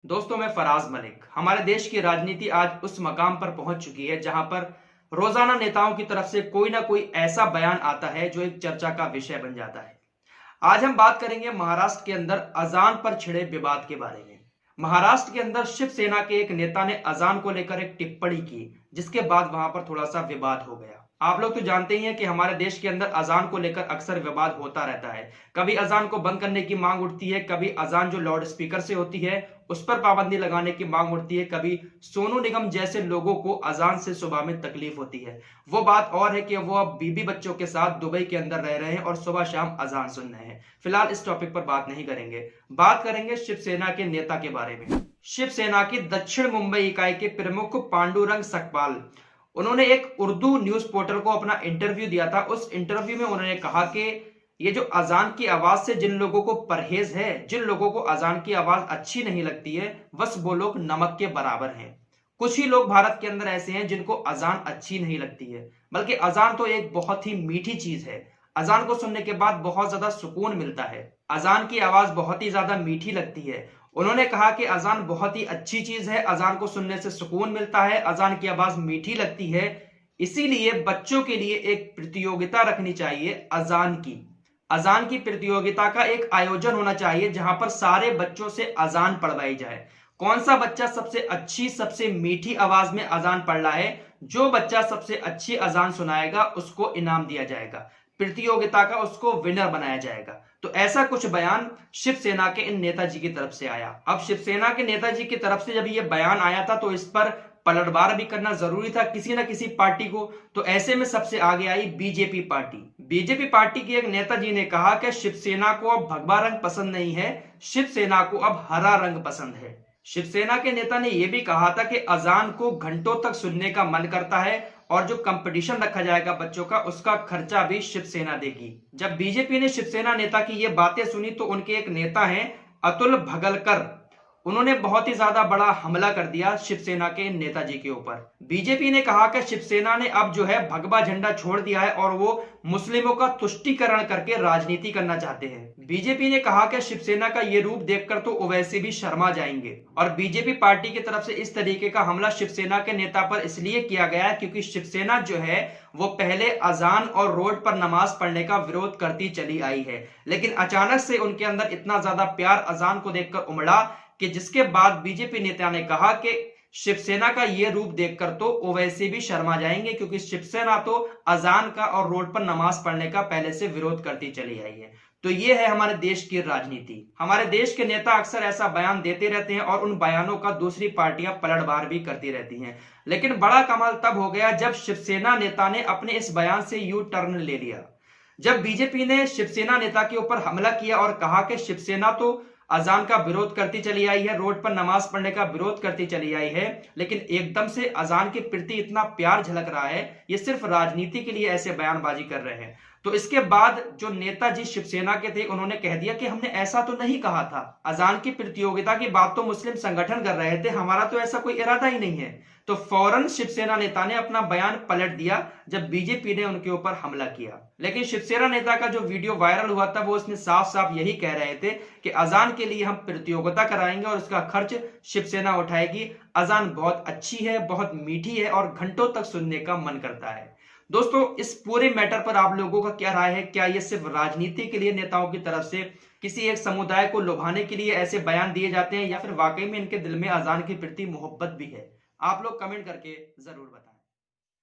दोस्तों, मैं फराज मलिक। हमारे देश की राजनीति आज उस मकाम पर पहुंच चुकी है जहां पर रोजाना नेताओं की तरफ से कोई ना कोई ऐसा बयान आता है जो एक चर्चा का विषय बन जाता है। आज हम बात करेंगे महाराष्ट्र के अंदर अजान पर छिड़े विवाद के बारे में। महाराष्ट्र के अंदर शिवसेना के एक नेता ने अजान को लेकर एक टिप्पणी की, जिसके बाद वहां पर थोड़ा सा विवाद हो गया। आप लोग तो जानते ही हैं कि हमारे देश के अंदर अजान को लेकर अक्सर विवाद होता रहता है। कभी अजान को बंद करने की मांग उठती है, कभी अजान जो लाउड स्पीकर से होती है उस पर पाबंदी लगाने की मांग उठती है, कभी सोनू निगम जैसे लोगों को अजान से सुबह में तकलीफ होती है। वो बात और है कि वो अब बीबी बच्चों के साथ दुबई के अंदर रह रहे हैं और सुबह शाम अजान सुन रहे हैं। फिलहाल इस टॉपिक पर बात नहीं करेंगे, बात करेंगे शिवसेना के नेता के बारे में। शिवसेना की दक्षिण मुंबई इकाई के प्रमुख पांडुरंग सकपाल, उन्होंने एक उर्दू न्यूज पोर्टल को अपना इंटरव्यू दिया था। उस इंटरव्यू में उन्होंने कहा कि ये जो अजान की आवाज से जिन लोगों को परहेज है, जिन लोगों को अजान की आवाज अच्छी नहीं लगती है, बस वो लोग नमक के बराबर हैं। कुछ ही लोग भारत के अंदर ऐसे हैं जिनको अजान अच्छी नहीं लगती है, बल्कि अजान तो एक बहुत ही मीठी चीज है। अजान को सुनने के बाद बहुत ज्यादा सुकून मिलता है। अजान की आवाज बहुत ही ज्यादा मीठी लगती है। उन्होंने कहा कि अजान बहुत ही अच्छी चीज है, अजान को सुनने से सुकून मिलता है, अजान की आवाज मीठी लगती है। इसीलिए बच्चों के लिए एक प्रतियोगिता रखनी चाहिए अजान की। अजान की प्रतियोगिता का एक आयोजन होना चाहिए जहां पर सारे बच्चों से अजान पढ़वाई जाए। कौन सा बच्चा सबसे अच्छी, सबसे मीठी आवाज में अजान पढ़ रहा है, जो बच्चा सबसे अच्छी अजान सुनाएगा उसको इनाम दिया जाएगा, प्रतियोगिता का उसको विनर बनाया जाएगा। तो ऐसा कुछ बयान शिवसेना के इन नेताजी की तरफ से आया। अब शिवसेना के नेताजी की तरफ से जब ये बयान आया था तो इस पर पलटवार भी करना जरूरी था किसी ना किसी पार्टी को। तो ऐसे में सबसे आगे आई बीजेपी पार्टी। बीजेपी पार्टी के एक नेताजी ने कहा कि शिवसेना को अब भगवा रंग पसंद नहीं है, शिवसेना को अब हरा रंग पसंद है। शिवसेना के नेता ने यह भी कहा था कि अजान को घंटों तक सुनने का मन करता है और जो कंपटीशन रखा जाएगा बच्चों का, उसका खर्चा भी शिवसेना देगी। जब बीजेपी ने शिवसेना नेता की ये बातें सुनी तो उनके एक नेता हैं अतुल भगलकर, उन्होंने बहुत ही ज्यादा बड़ा हमला कर दिया शिवसेना के नेताजी के ऊपर। बीजेपी ने कहा कि शिवसेना ने अब जो है भगवा झंडा छोड़ दिया है और वो मुस्लिमों का तुष्टीकरण करके राजनीति करना चाहते हैं। बीजेपी ने कहा कि शिवसेना का ये रूप देखकर तो ओवैसी भी शर्मा जाएंगे। और बीजेपी पार्टी की तरफ से इस तरीके का हमला शिवसेना के नेता पर इसलिए किया गया है क्योंकि शिवसेना जो है वो पहले अजान और रोड पर नमाज पढ़ने का विरोध करती चली आई है, लेकिन अचानक से उनके अंदर इतना ज्यादा प्यार अजान को देखकर उमड़ा कि जिसके बाद बीजेपी नेता ने कहा कि शिवसेना का यह रूप देखकर तो ओवैसी भी शर्मा जाएंगे, क्योंकि शिवसेना तो अजान का और रोड पर नमाज पढ़ने का पहले से विरोध करती चली आई है। तो ये है हमारे देश की राजनीति। हमारे देश के नेता अक्सर ऐसा बयान देते रहते हैं और उन बयानों का दूसरी पार्टियां पलटवार भी करती रहती हैं। लेकिन बड़ा कमाल तब हो गया जब शिवसेना नेता ने अपने इस बयान से यू टर्न ले लिया। जब बीजेपी ने शिवसेना नेता के ऊपर हमला किया और कहा कि शिवसेना तो अजान का विरोध करती चली आई है, रोड पर नमाज पढ़ने का विरोध करती चली आई है, लेकिन एकदम से अजान के प्रति इतना प्यार झलक रहा है, ये सिर्फ राजनीति के लिए ऐसे बयानबाजी कर रहे हैं। तो इसके बाद जो नेताजी शिवसेना के थे उन्होंने कह दिया कि हमने ऐसा तो नहीं कहा था, अजान की प्रतियोगिता की बात तो मुस्लिम संगठन कर रहे थे, हमारा तो ऐसा कोई इरादा ही नहीं है। तो फौरन शिवसेना नेता ने अपना बयान पलट दिया जब बीजेपी ने उनके ऊपर हमला किया। लेकिन शिवसेना नेता का जो वीडियो वायरल हुआ था वो उसमें साफ साफ यही कह रहे थे कि अजान के लिए हम प्रतियोगिता कराएंगे और उसका खर्च शिवसेना उठाएगी। अजान बहुत अच्छी है, बहुत मीठी है और घंटों तक सुनने का मन करता है। दोस्तों, इस पूरे मैटर पर आप लोगों का क्या राय है? क्या ये सिर्फ राजनीति के लिए नेताओं की तरफ से किसी एक समुदाय को लुभाने के लिए ऐसे बयान दिए जाते हैं, या फिर वाकई में इनके दिल में अजान के प्रति मोहब्बत भी है? आप लोग कमेंट करके जरूर बताएं।